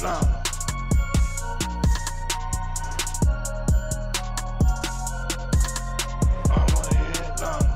headliner. I'm a headliner.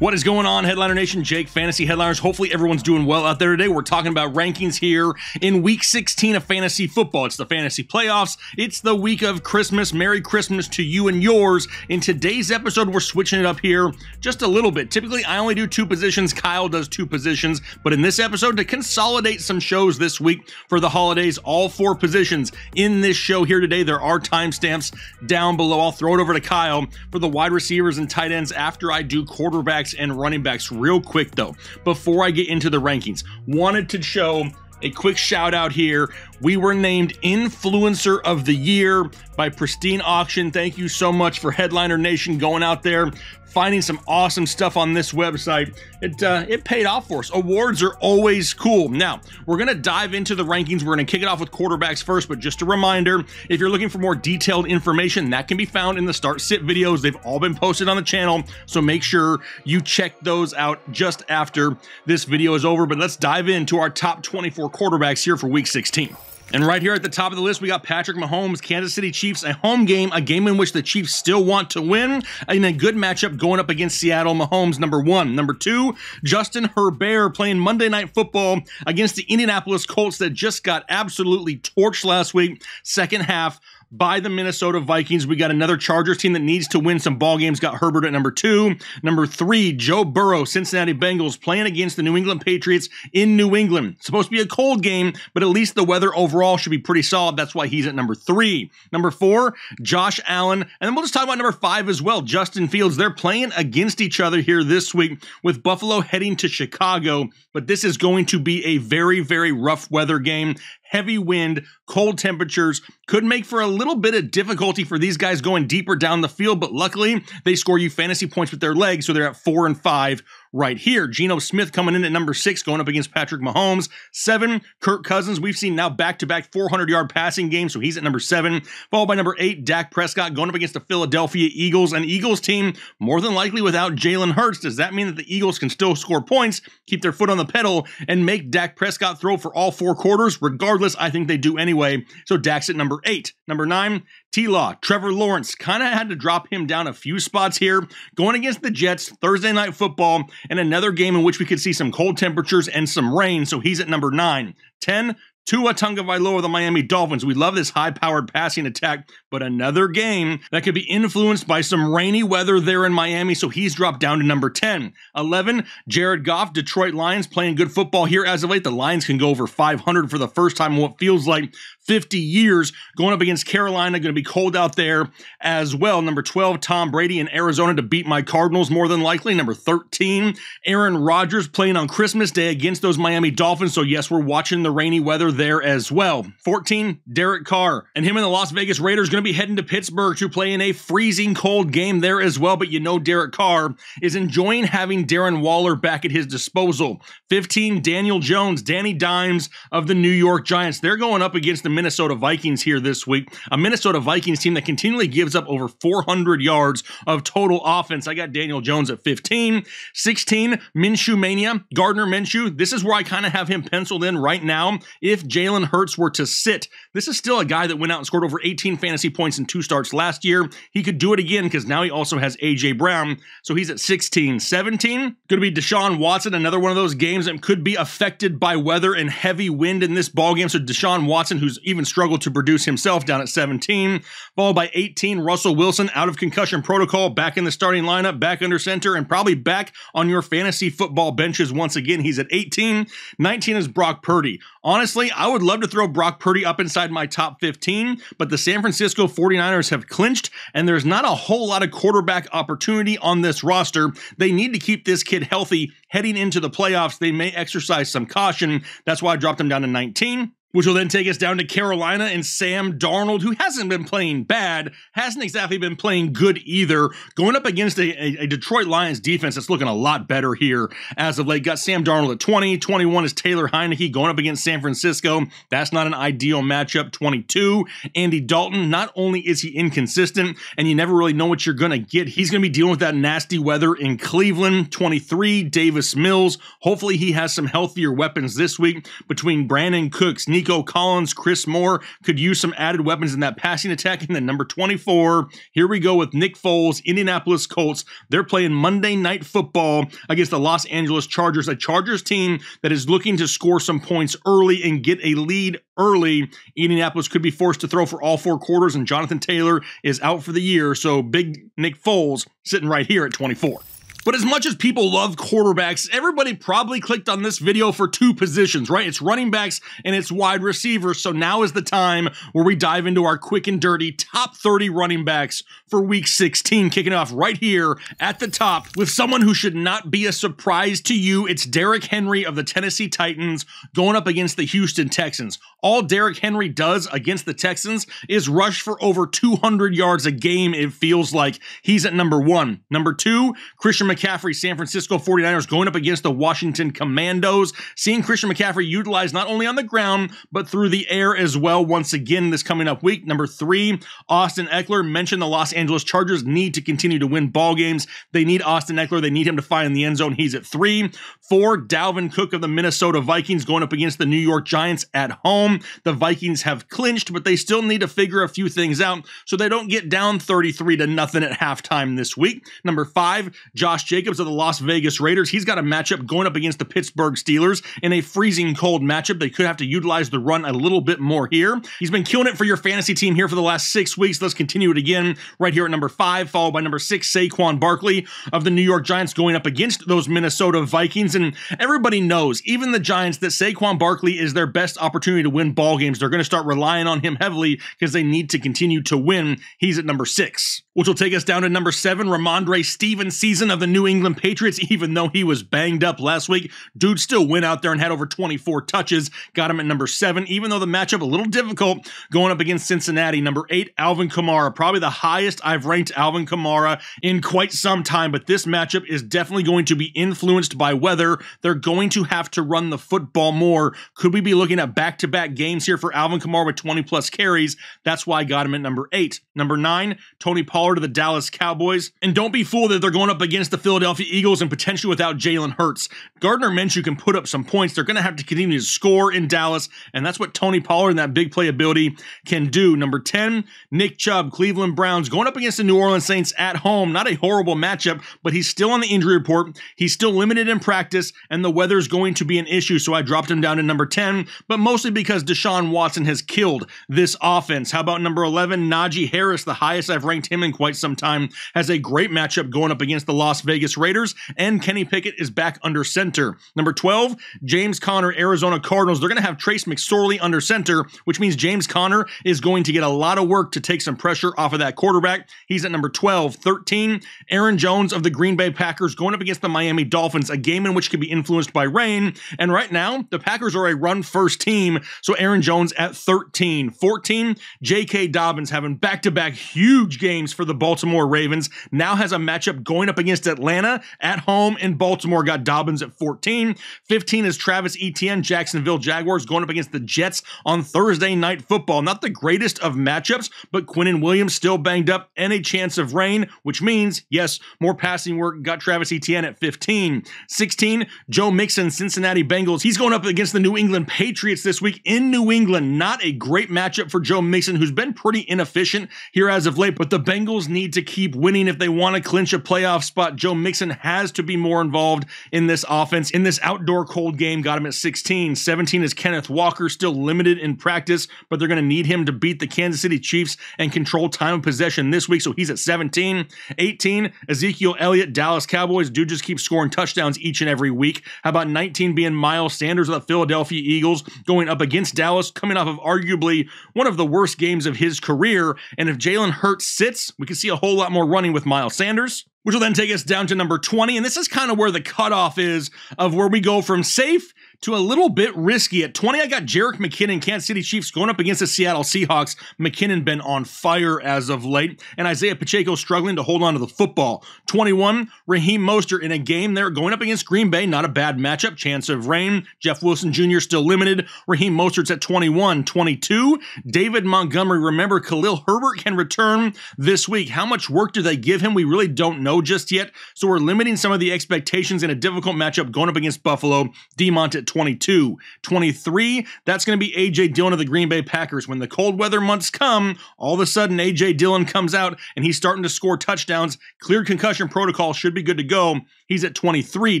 What is going on, Headliner Nation? Jake, Fantasy Headliners. Hopefully everyone's doing well out there today. We're talking about rankings here in Week 16 of fantasy football. It's the fantasy playoffs. It's the week of Christmas. Merry Christmas to you and yours. In today's episode, we're switching it up here just a little bit. Typically, I only do 2 positions. Kyle does 2 positions. But in this episode, to consolidate some shows this week for the holidays, all 4 positions in this show here today. There are timestamps down below. I'll throw it over to Kyle for the wide receivers and tight ends after I do quarterbacks and running backs. Real quick though, before I get into the rankings, wanted to show a quick shout out here. We were named Influencer of the Year by Pristine Auction. Thank you so much for Headliner Nation going out there, finding some awesome stuff on this website. It paid off for us. Awards are always cool. Now, we're going to dive into the rankings. We're going to kick it off with quarterbacks first, but just a reminder, if you're looking for more detailed information, that can be found in the start-sit videos. They've all been posted on the channel, so make sure you check those out just after this video is over. But let's dive into our top 24 quarterbacks here for Week 16. And right here at the top of the list, we got Patrick Mahomes, Kansas City Chiefs, a home game, a game in which the Chiefs still want to win, and a good matchup going up against Seattle. Mahomes, number 1. Number 2, Justin Herbert playing Monday Night Football against the Indianapolis Colts that just got absolutely torched last week. Second half by the Minnesota Vikings. We got another Chargers team that needs to win some ball games. Got Herbert at number 2. Number 3, Joe Burrow, Cincinnati Bengals, playing against the New England Patriots in New England. Supposed to be a cold game, but at least the weather overall should be pretty solid. That's why he's at number 3. Number 4, Josh Allen. And then we'll just talk about number 5 as well, Justin Fields. They're playing against each other here this week with Buffalo heading to Chicago. But this is going to be a very, very rough weather game. Heavy wind, cold temperatures could make for a little bit of difficulty for these guys going deeper down the field, but luckily they score you fantasy points with their legs, so they're at 4 and 5 right here. Geno Smith coming in at number 6, going up against Patrick Mahomes. 7, Kirk Cousins. We've seen now back-to-back 400-yard passing games, so he's at number 7. Followed by number 8, Dak Prescott, going up against the Philadelphia Eagles. An Eagles team more than likely without Jalen Hurts. Does that mean that the Eagles can still score points, keep their foot on the pedal, and make Dak Prescott throw for all 4 quarters? Regardless, I think they do anyway. So Dak's at number 8. Number 9, T-Law, Trevor Lawrence. Kind of had to drop him down a few spots here. Going against the Jets, Thursday Night Football, and another game in which we could see some cold temperatures and some rain. So he's at number 9. 10, Tua Tagovailoa of the Miami Dolphins. We love this high-powered passing attack, but another game that could be influenced by some rainy weather there in Miami, so he's dropped down to number 10. 11, Jared Goff, Detroit Lions, playing good football here as of late. The Lions can go over 500 for the first time in what feels like 50 years, going up against Carolina. Going to be cold out there as well. Number 12, Tom Brady in Arizona to beat my Cardinals more than likely. Number 13, Aaron Rodgers playing on Christmas Day against those Miami Dolphins, so yes, we're watching the rainy weather there as well. 14, Derek Carr, and him and the Las Vegas Raiders going to be heading to Pittsburgh to play in a freezing cold game there as well, but you know Derek Carr is enjoying having Darren Waller back at his disposal. 15, Daniel Jones, Danny Dimes of the New York Giants. They're going up against the Minnesota Vikings here this week, a Minnesota Vikings team that continually gives up over 400 yards of total offense. I got Daniel Jones at 15. 16, Minshew Mania, Gardner Minshew. This is where I kind of have him penciled in right now. If Jalen Hurts were to sit, this is still a guy that went out and scored over 18 fantasy points in 2 starts last year. He could do it again because now he also has A.J. Brown, so he's at 16. 17, going to be Deshaun Watson, another one of those games that could be affected by weather and heavy wind in this ball game. So Deshaun Watson, who's even struggled to produce himself, down at 17. Followed by 18, Russell Wilson, out of concussion protocol, back in the starting lineup, back under center, and probably back on your fantasy football benches once again. He's at 18. 19 is Brock Purdy. Honestly, I would love to throw Brock Purdy up inside my top 15, but the San Francisco 49ers have clinched, and there's not a whole lot of quarterback opportunity on this roster. They need to keep this kid healthy heading into the playoffs. They may exercise some caution. That's why I dropped him down to 19. which will then take us down to Carolina and Sam Darnold, who hasn't been playing bad, hasn't exactly been playing good either, going up against a Detroit Lions defense that's looking a lot better here as of late. Got Sam Darnold at 20, 21 is Taylor Heineke going up against San Francisco. That's not an ideal matchup. 22, Andy Dalton. Not only is he inconsistent and you never really know what you're going to get, he's going to be dealing with that nasty weather in Cleveland. 23, Davis Mills. Hopefully he has some healthier weapons this week between Brandon Cooks, Nico Collins, Chris Moore could use some added weapons in that passing attack. And then number 24, here we go with Nick Foles, Indianapolis Colts. They're playing Monday Night Football against the Los Angeles Chargers, a Chargers team that is looking to score some points early and get a lead early. Indianapolis could be forced to throw for all 4 quarters, and Jonathan Taylor is out for the year. So big Nick Foles sitting right here at 24. But as much as people love quarterbacks, everybody probably clicked on this video for 2 positions, right? It's running backs and it's wide receivers. So now is the time where we dive into our quick and dirty top 30 running backs for week 16, kicking off right here at the top with someone who should not be a surprise to you. It's Derrick Henry of the Tennessee Titans going up against the Houston Texans. All Derrick Henry does against the Texans is rush for over 200 yards a game, it feels like. He's at number 1. Number 2, Christian McCaffrey, San Francisco 49ers going up against the Washington Commandos. Seeing Christian McCaffrey utilized not only on the ground, but through the air as well once again this coming up week. Number 3, Austin Eckler. Mentioned the Los Angeles Chargers need to continue to win ball games. They need Austin Eckler. They need him to find the end zone. He's at 3. 4, Dalvin Cook of the Minnesota Vikings going up against the New York Giants at home. The Vikings have clinched, but they still need to figure a few things out so they don't get down 33-0 at halftime this week. Number 5, Josh Jacobs of the Las Vegas Raiders. He's got a matchup going up against the Pittsburgh Steelers in a freezing cold matchup. They could have to utilize the run a little bit more here. He's been killing it for your fantasy team here for the last 6 weeks. Let's continue it again right here at number 5, followed by number 6, Saquon Barkley of the New York Giants going up against those Minnesota Vikings. And everybody knows, even the Giants, that Saquon Barkley is their best opportunity to win ball games. They're going to start relying on him heavily because they need to continue to win. He's at number 6, which will take us down to number 7, Ramondre Stevenson of the New England Patriots. Even though he was banged up last week, dude still went out there and had over 24 touches. Got him at number 7, even though the matchup a little difficult going up against Cincinnati. Number 8, Alvin Kamara, probably the highest I've ranked Alvin Kamara in quite some time, but this matchup is definitely going to be influenced by weather. They're going to have to run the football more. Could we be looking at back-to-back games here for Alvin Kamara with 20-plus carries? That's why I got him at number 8. Number 9, Tony Pollard of the Dallas Cowboys. And don't be fooled that they're going up against the Philadelphia Eagles and potentially without Jalen Hurts. Gardner Minshew can put up some points. They're going to have to continue to score in Dallas, and that's what Tony Pollard and that big play ability can do. Number 10, Nick Chubb, Cleveland Browns, going up against the New Orleans Saints at home. Not a horrible matchup, but he's still on the injury report. He's still limited in practice, and the weather's going to be an issue, so I dropped him down to number 10, but mostly because Deshaun Watson has killed this offense. How about number 11, Najee Harris, the highest I've ranked him in quite some time, has a great matchup going up against the Las Vegas Raiders, and Kenny Pickett is back under center. Number 12, James Conner, Arizona Cardinals. They're going to have Trace McSorley under center, which means James Conner is going to get a lot of work to take some pressure off of that quarterback. He's at number 12. 13, Aaron Jones of the Green Bay Packers going up against the Miami Dolphins, a game in which could be influenced by rain. And right now, the Packers are a run-first team, so Aaron Jones at 13. 14, J.K. Dobbins having back-to-back huge games for the Baltimore Ravens. Now has a matchup going up against Atlanta at home in Baltimore. Got Dobbins at 14. 15 is Travis Etienne, Jacksonville Jaguars, going up against the Jets on Thursday Night Football. Not the greatest of matchups, but Quinnen Williams still banged up and a chance of rain, which means, yes, more passing work. Got Travis Etienne at 15. 16, Joe Mixon, Cincinnati Bengals. He's going up against the New England Patriots this week in New England. Not a great matchup for Joe Mixon, who's been pretty inefficient here as of late, but the Bengals need to keep winning if they want to clinch a playoff spot. Joe Mixon has to be more involved in this offense, in this outdoor cold game. Got him at 16. 17 is Kenneth Walker, still limited in practice, but they're going to need him to beat the Kansas City Chiefs and control time of possession this week, so he's at 17. 18, Ezekiel Elliott, Dallas Cowboys. Dude just keeps scoring touchdowns each and every week. How about 19 being Miles Sanders of the Philadelphia Eagles going up against Dallas, coming off of arguably one of the worst games of his career. And if Jalen Hurts sits, we can see a whole lot more running with Miles Sanders, which will then take us down to number 20. And this is kind of where the cutoff is of where we go from safe to a little bit risky. At 20, I got Jerick McKinnon, Kansas City Chiefs, going up against the Seattle Seahawks. McKinnon been on fire as of late, and Isaiah Pacheco struggling to hold on to the football. 21, Raheem Mostert in a game there going up against Green Bay. Not a bad matchup. Chance of rain. Jeff Wilson Jr. still limited. Raheem Mostert's at 21. 22, David Montgomery. Remember, Khalil Herbert can return this week. How much work do they give him? We really don't know just yet, so we're limiting some of the expectations in a difficult matchup going up against Buffalo. Demont at 22. 23, that's going to be A.J. Dillon of the Green Bay Packers. When the cold weather months come, all of a sudden A.J. Dillon comes out and he's starting to score touchdowns. Cleared concussion protocol, should be good to go. He's at 23.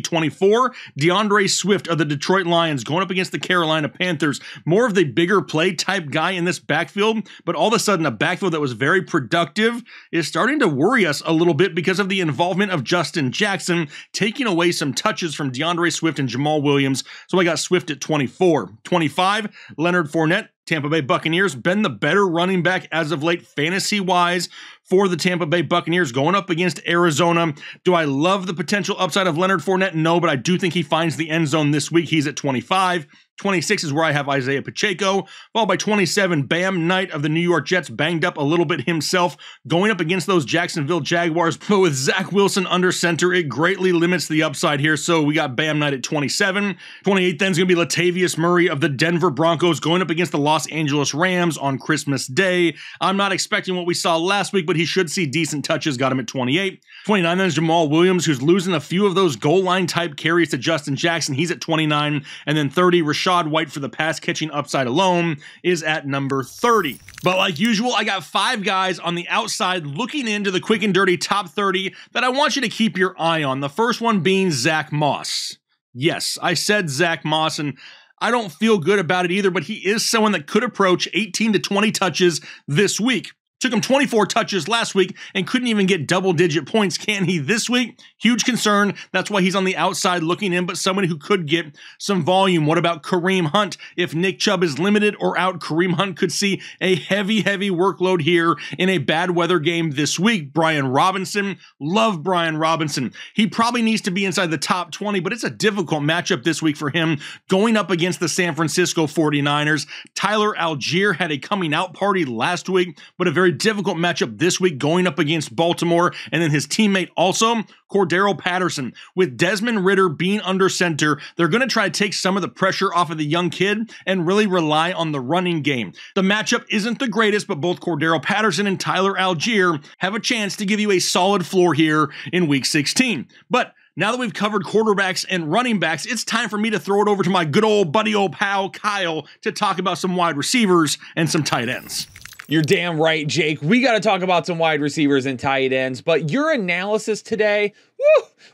24, DeAndre Swift of the Detroit Lions going up against the Carolina Panthers. More of the bigger play type guy in this backfield, but all of a sudden a backfield that was very productive is starting to worry us a little bit because of the involvement of Justin Jackson, taking away some touches from DeAndre Swift and Jamal Williams. So I got Swift at 24. 25, Leonard Fournette, Tampa Bay Buccaneers, been the better running back as of late fantasy-wise for the Tampa Bay Buccaneers going up against Arizona. Do I love the potential upside of Leonard Fournette? No, but I do think he finds the end zone this week. He's at 25. 26 is where I have Isaiah Pacheco, followed by 27, Bam Knight of the New York Jets, banged up a little bit himself, going up against those Jacksonville Jaguars. But with Zach Wilson under center, it greatly limits the upside here, so we got Bam Knight at 27. 28 then is going to be Latavius Murray of the Denver Broncos, going up against the Los Angeles Rams on Christmas Day. I'm not expecting what we saw last week, but he should see decent touches, got him at 28. 29 then is Jamal Williams, who's losing a few of those goal line type carries to Justin Jackson. He's at 29. And then 30, Rashad White for the pass catching upside alone is at number 30. But like usual, I got 5 guys on the outside looking into the quick and dirty top 30 that I want you to keep your eye on. The first one being Zach Moss. Yes, I said Zach Moss, and I don't feel good about it either, but he is someone that could approach 18 to 20 touches this week. Took him 24 touches last week and couldn't even get double-digit points. Can he this week? Huge concern. That's why he's on the outside looking in, but somebody who could get some volume. What about Kareem Hunt? If Nick Chubb is limited or out, Kareem Hunt could see a heavy workload here in a bad weather game this week. Brian Robinson. Love Brian Robinson. He probably needs to be inside the top 20, but it's a difficult matchup this week for him going up against the San Francisco 49ers. Tyler Algier had a coming out party last week, but a very difficult matchup this week going up against Baltimore, and then his teammate also, Cordero Patterson. With Desmond Ridder being under center, they're going to try to take some of the pressure off of the young kid and really rely on the running game. The matchup isn't the greatest, but both Cordero Patterson and Tyler Algier have a chance to give you a solid floor here in Week 16. But now that we've covered quarterbacks and running backs, it's time for me to throw it over to my good old buddy, old pal, Kyle, to talk about some wide receivers and some tight ends. You're damn right, Jake. We got to talk about some wide receivers and tight ends, but your analysis today,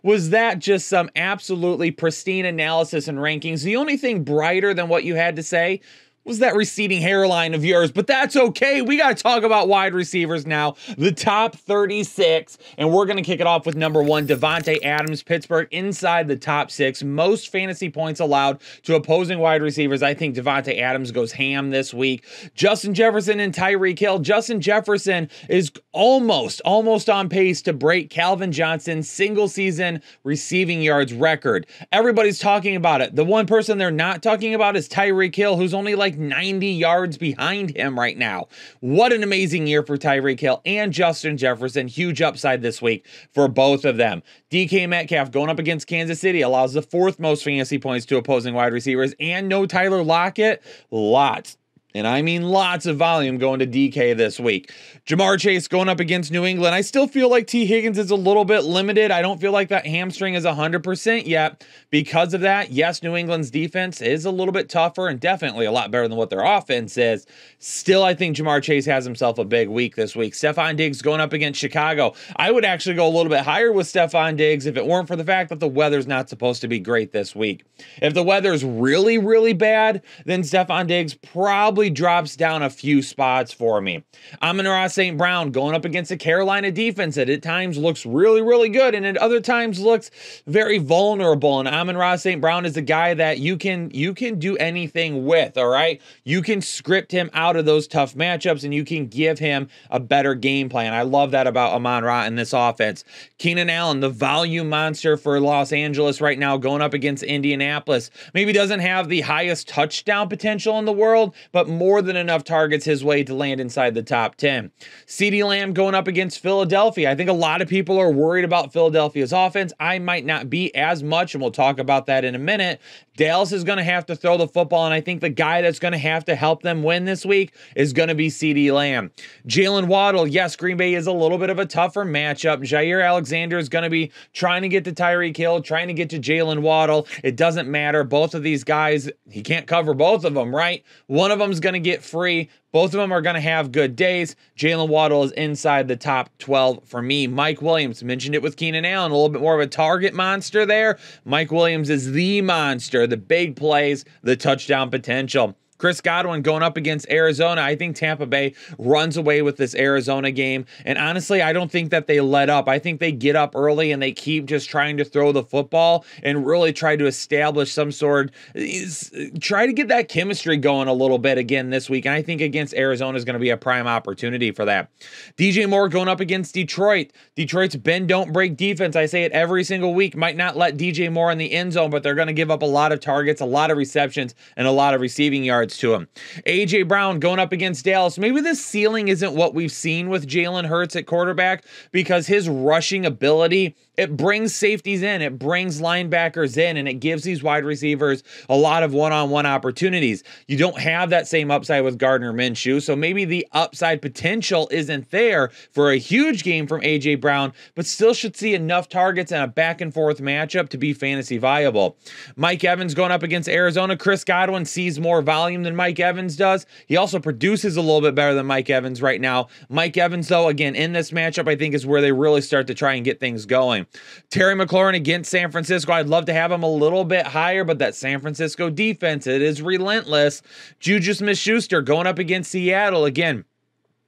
was that just some absolutely pristine analysis and rankings? The only thing brighter than what you had to say was that receding hairline of yours, but that's okay. We got to talk about wide receivers now, the top 36, and we're going to kick it off with number 1, Davante Adams, Pittsburgh, inside the top 6, most fantasy points allowed to opposing wide receivers. I think Davante Adams goes ham this week. Justin Jefferson and Tyreek Hill. Justin Jefferson is almost on pace to break Calvin Johnson's single season receiving yards record. Everybody's talking about it. The one person they're not talking about is Tyreek Hill, who's only like 90 yards behind him right now. What an amazing year for Tyreek Hill and Justin Jefferson. Huge upside this week for both of them. DK Metcalf going up against Kansas City allows the 4th most fantasy points to opposing wide receivers, and no Tyler Lockett. Lots. And I mean lots of volume going to DK this week. Jamar Chase going up against New England. I still feel like T. Higgins is a little bit limited. I don't feel like that hamstring is 100% yet. Because of that, yes, New England's defense is a little bit tougher and definitely a lot better than what their offense is. Still, I think Jamar Chase has himself a big week this week. Stephon Diggs going up against Chicago. I would actually go a little bit higher with Stephon Diggs if it weren't for the fact that the weather's not supposed to be great this week. If the weather's really bad, then Stephon Diggs probably probably drops down a few spots for me. Amon-Ra St. Brown going up against a Carolina defense that at times looks really, really good and at other times looks very vulnerable. And Amon-Ra St. Brown is a guy that you can do anything with, all right? You can script him out of those tough matchups and you can give him a better game plan. I love that about Amon-Ra in this offense. Keenan Allen, the volume monster for Los Angeles right now, going up against Indianapolis. Maybe doesn't have the highest touchdown potential in the world, but more than enough targets his way to land inside the top 10. CeeDee Lamb going up against Philadelphia. I think a lot of people are worried about Philadelphia's offense. I might not be as much, and we'll talk about that in a minute. Dallas is going to have to throw the football, and I think the guy that's going to have to help them win this week is going to be CeeDee Lamb. Jalen Waddle, yes, Green Bay is a little bit of a tougher matchup. Jair Alexander is going to be trying to get to Tyreek Hill, trying to get to Jalen Waddle. It doesn't matter. Both of these guys, he can't cover both of them, right? One of them is going to get free. Both of them are going to have good days. Jalen Waddle is inside the top 12 for me. Mike Williams, mentioned it with Keenan Allen, a little bit more of a target monster there. Mike Williams is the monster, the big plays, the touchdown potential. Chris Godwin going up against Arizona. I think Tampa Bay runs away with this Arizona game. And honestly, I don't think that they let up. I think they get up early and they keep just trying to throw the football and really try to establish some sort, try to get that chemistry going a little bit again this week. And I think against Arizona is going to be a prime opportunity for that. DJ Moore going up against Detroit. Detroit's bend don't break defense. I say it every single week. Might not let DJ Moore in the end zone, but they're going to give up a lot of targets, a lot of receptions, and a lot of receiving yards to him. AJ Brown going up against Dallas. Maybe the ceiling isn't what we've seen with Jalen Hurts at quarterback because his rushing ability, it brings safeties in, it brings linebackers in, and it gives these wide receivers a lot of one-on-one opportunities. You don't have that same upside with Gardner Minshew, so maybe the upside potential isn't there for a huge game from A.J. Brown, but still should see enough targets and a back-and-forth matchup to be fantasy viable. Mike Evans going up against Arizona. Chris Godwin sees more volume than Mike Evans does. He also produces a little bit better than Mike Evans right now. Mike Evans, though, again, in this matchup, I think is where they really start to try and get things going. Terry McLaurin against San Francisco. I'd love to have him a little bit higher, but that San Francisco defense, it is relentless. Juju Smith-Schuster going up against Seattle. Again,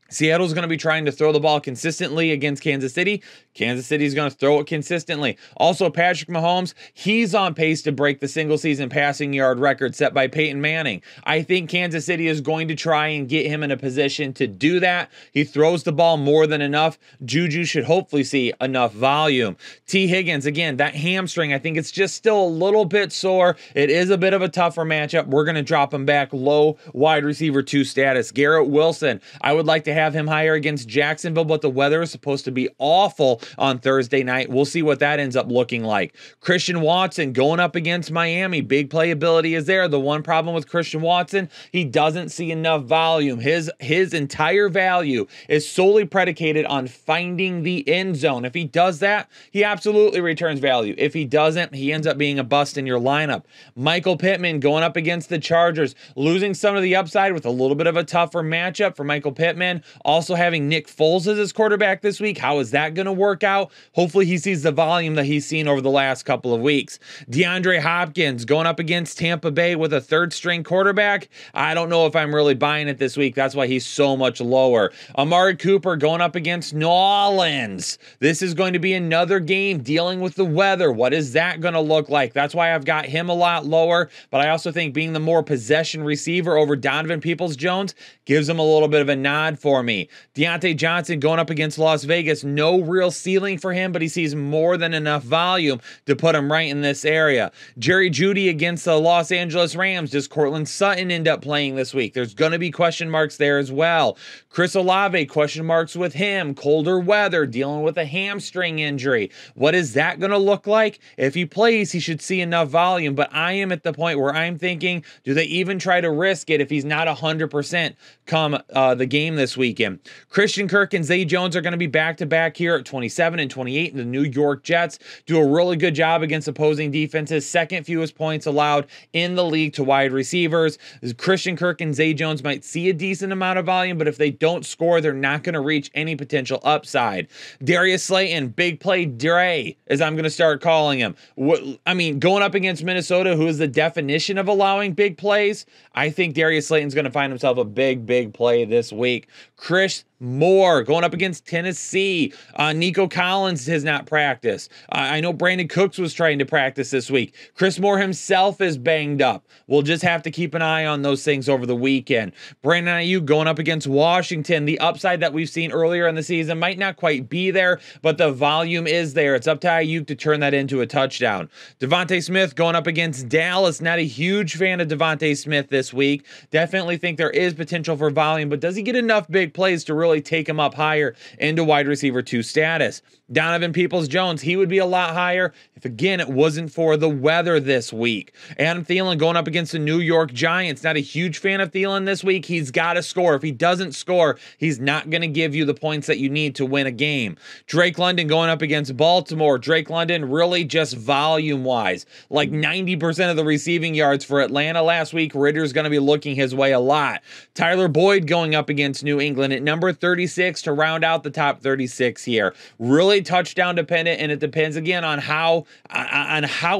Seattle's going to be trying to throw the ball consistently against Kansas City. Kansas City's going to throw it consistently. Also, Patrick Mahomes, he's on pace to break the single-season passing yard record set by Peyton Manning. I think Kansas City is going to try and get him in a position to do that. He throws the ball more than enough. Juju should hopefully see enough volume. T. Higgins, again, that hamstring, I think it's just still a little bit sore. It is a bit of a tougher matchup. We're going to drop him back low wide receiver 2 status. Garrett Wilson, I would like to have him higher against Jacksonville, but the weather is supposed to be awful on Thursday night. We'll see what that ends up looking like. Christian Watson going up against Miami. Big playability is there. The one problem with Christian Watson, he doesn't see enough volume. His entire value is solely predicated on finding the end zone. If he does that, he absolutely returns value. If he doesn't, he ends up being a bust in your lineup. Michael Pittman going up against the Chargers, losing some of the upside with a little bit of a tougher matchup for Michael Pittman. Also having Nick Foles as his quarterback this week. How is that going to work out? Hopefully he sees the volume that he's seen over the last couple of weeks. DeAndre Hopkins going up against Tampa Bay with a third-string quarterback. I don't know if I'm really buying it this week. That's why he's so much lower. Amari Cooper going up against New Orleans. This is going to be another game dealing with the weather. What is that going to look like? That's why I've got him a lot lower, but I also think being the more possession receiver over Donovan Peoples-Jones gives him a little bit of a nod for me. Deontay Johnson going up against Las Vegas. No real ceiling for him, but he sees more than enough volume to put him right in this area. Jerry Jeudy against the Los Angeles Rams. Does Cortland Sutton end up playing this week? There's going to be question marks there as well. Chris Olave, question marks with him. Colder weather, dealing with a hamstring injury. What is that going to look like? If he plays, he should see enough volume, but I am at the point where I'm thinking, do they even try to risk it if he's not 100% come the game this week? weekend. Christian Kirk and Zay Jones are going to be back-to-back here at 27 and 28. And the New York Jets do a really good job against opposing defenses. Second fewest points allowed in the league to wide receivers. Christian Kirk and Zay Jones might see a decent amount of volume, but if they don't score, they're not going to reach any potential upside. Darius Slayton, big play Dre, as I'm going to start calling him. I mean, going up against Minnesota, who is the definition of allowing big plays, I think Darius Slayton's going to find himself a big play this week. Chris Moore going up against Tennessee. Nico Collins has not practiced. I know Brandon Cooks was trying to practice this week. Chris Moore himself is banged up. We'll just have to keep an eye on those things over the weekend. Brandon Ayuk going up against Washington. The upside that we've seen earlier in the season might not quite be there, but the volume is there. It's up to Ayuk to turn that into a touchdown. Devontae Smith going up against Dallas. Not a huge fan of Devontae Smith this week. Definitely think there is potential for volume, but does he get enough big plays to really take him up higher into wide receiver 2 status? Donovan Peoples-Jones, he would be a lot higher if, again, it wasn't for the weather this week. Adam Thielen going up against the New York Giants. Not a huge fan of Thielen this week. He's got to score. If he doesn't score, he's not going to give you the points that you need to win a game. Drake London going up against Baltimore. Drake London really just volume-wise. Like 90% of the receiving yards for Atlanta last week. Ritter's going to be looking his way a lot. Tyler Boyd going up against New England at number 36 to round out the top 36 here. Really touchdown dependent, and it depends again on how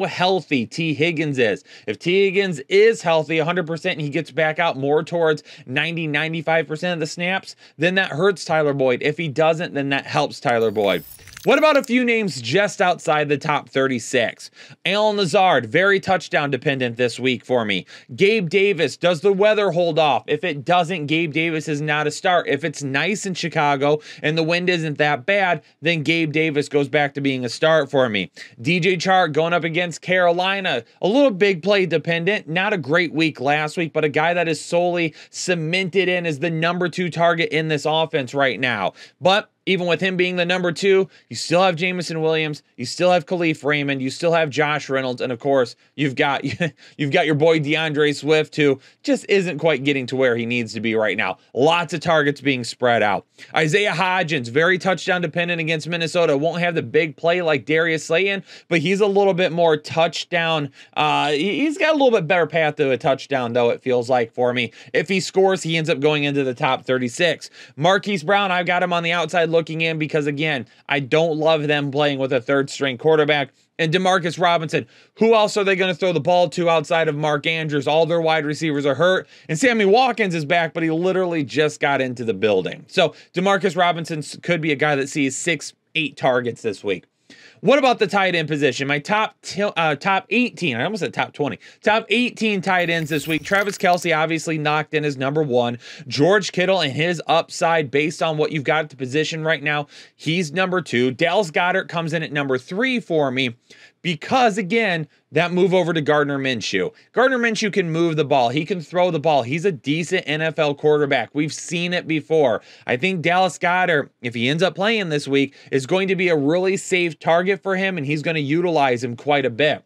healthy T. Higgins is. If T. Higgins is healthy 100% and he gets back out more towards 90-95% of the snaps, then that hurts Tyler Boyd. If he doesn't, then that helps Tyler Boyd. What about a few names just outside the top 36? Allen Lazard, very touchdown dependent this week for me. Gabe Davis, does the weather hold off? If it doesn't, Gabe Davis is not a start. If it's nice in Chicago and the wind isn't that bad, then Gabe Davis goes back to being a start for me. DJ Chark going up against Carolina, a little big play dependent. Not a great week last week, but a guy that is solely cemented in as the number 2 target in this offense right now. But even with him being the number 2, you still have Jameson Williams, you still have Khalif Raymond, you still have Josh Reynolds, and of course, you've got your boy DeAndre Swift, who just isn't quite getting to where he needs to be right now. Lots of targets being spread out. Isaiah Hodgins, very touchdown dependent against Minnesota. Won't have the big play like Darius Slayton, but he's a little bit more touchdown. He's got a little bit better path to a touchdown, though, it feels like for me. If he scores, he ends up going into the top 36. Marquise Brown, I've got him on the outside looking in because, again, I don't love them playing with a third-string quarterback. And Demarcus Robinson, who else are they going to throw the ball to outside of Mark Andrews? All their wide receivers are hurt. And Sammy Watkins is back, but he literally just got into the building. So Demarcus Robinson could be a guy that sees 6-8 targets this week. What about the tight end position? My top 18, I almost said top 20. Top 18 tight ends this week. Travis Kelce obviously knocked in as number 1. George Kittle and his upside based on what you've got at the position right now, he's number 2. Dallas Goedert comes in at number 3 for me because, again, that move over to Gardner Minshew. Gardner Minshew can move the ball. He can throw the ball. He's a decent NFL quarterback. We've seen it before. I think Dallas Goedert, if he ends up playing this week, is going to be a really safe target for him, and he's going to utilize him quite a bit.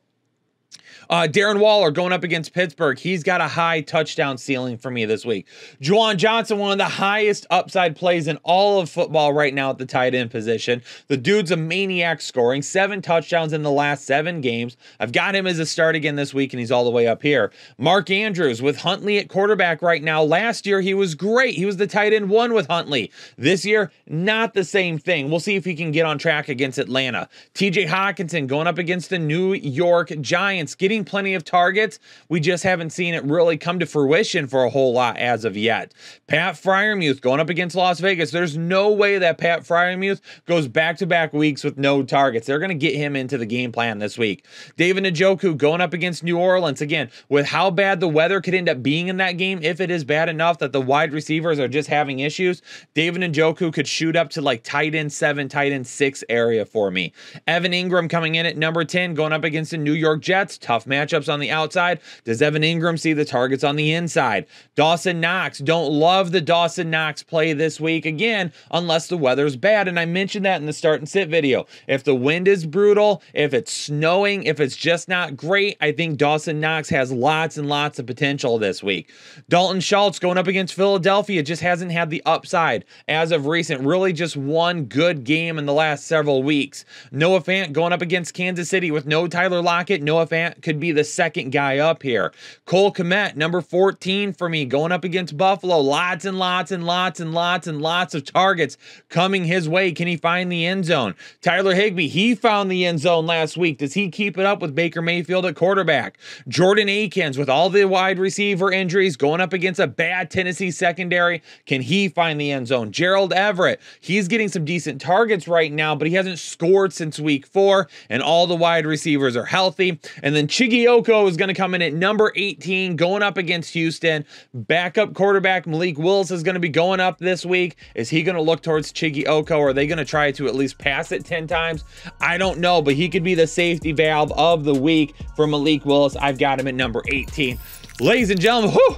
Darren Waller going up against Pittsburgh. He's got a high touchdown ceiling for me this week. Juwan Johnson, one of the highest upside plays in all of football right now at the tight end position. The dude's a maniac scoring. 7 touchdowns in the last 7 games. I've got him as a start again this week, and he's all the way up here. Mark Andrews with Huntley at quarterback right now. Last year, he was great. He was the tight end 1 with Huntley. This year, not the same thing. We'll see if he can get on track against Atlanta. TJ Hockenson going up against the New York Giants, getting plenty of targets. We just haven't seen it really come to fruition for a whole lot as of yet. Pat Freiermuth going up against Las Vegas. There's no way that Pat Freiermuth goes back-to-back weeks with no targets. They're going to get him into the game plan this week. David Njoku going up against New Orleans. Again, with how bad the weather could end up being in that game, if it is bad enough that the wide receivers are just having issues, David Njoku could shoot up to like tight end 7, tight end 6 area for me. Evan Ingram coming in at number 10, going up against the New York Jets. Tough matchups on the outside? Does Evan Ingram see the targets on the inside? Dawson Knox, don't love the Dawson Knox play this week, again, unless the weather's bad. And I mentioned that in the start and sit video. If the wind is brutal, if it's snowing, if it's just not great, I think Dawson Knox has lots and lots of potential this week. Dalton Schultz going up against Philadelphia just hasn't had the upside as of recent. Really just one good game in the last several weeks. Noah Fant going up against Kansas City with no Tyler Lockett. Noah Fant could be the second guy up here. Cole Kmet, number 14 for me, going up against Buffalo. Lots and lots and lots and lots and lots of targets coming his way. Can he find the end zone? Tyler Higbee, he found the end zone last week. Does he keep it up with Baker Mayfield at quarterback? Jordan Akins, with all the wide receiver injuries, going up against a bad Tennessee secondary. Can he find the end zone? Gerald Everett, he's getting some decent targets right now, but he hasn't scored since week 4, and all the wide receivers are healthy. And then Chigiooko is going to come in at number 18, going up against Houston. Backup quarterback Malik Willis is going to be going up this week. Is he going to look towards Chigiooko, or are they going to try to at least pass it 10 times? I don't know, but he could be the safety valve of the week for Malik Willis. I've got him at number 18. Ladies and gentlemen, whew,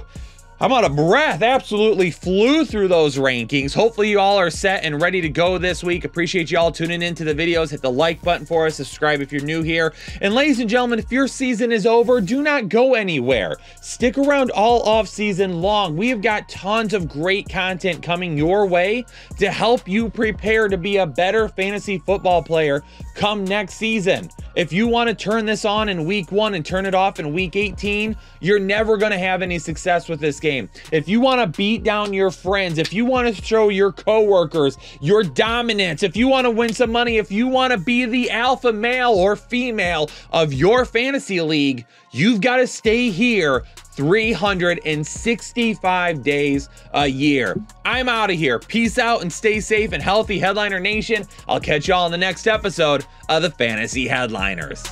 I'm out of breath. Absolutely flew through those rankings. Hopefully you all are set and ready to go this week. Appreciate you all tuning into the videos. Hit the like button for us. Subscribe if you're new here. And ladies and gentlemen, if your season is over, do not go anywhere. Stick around all off season long. We have got tons of great content coming your way to help you prepare to be a better fantasy football player come next season. If you want to turn this on in week 1 and turn it off in week 18, you're never going to have any success with this game. If you want to beat down your friends, if you want to show your coworkers your dominance, if you want to win some money, if you want to be the alpha male or female of your fantasy league, you've got to stay here 365 days a year. I'm out of here. Peace out and stay safe and healthy, Headliner Nation. I'll catch y'all in the next episode of the Fantasy Headliners.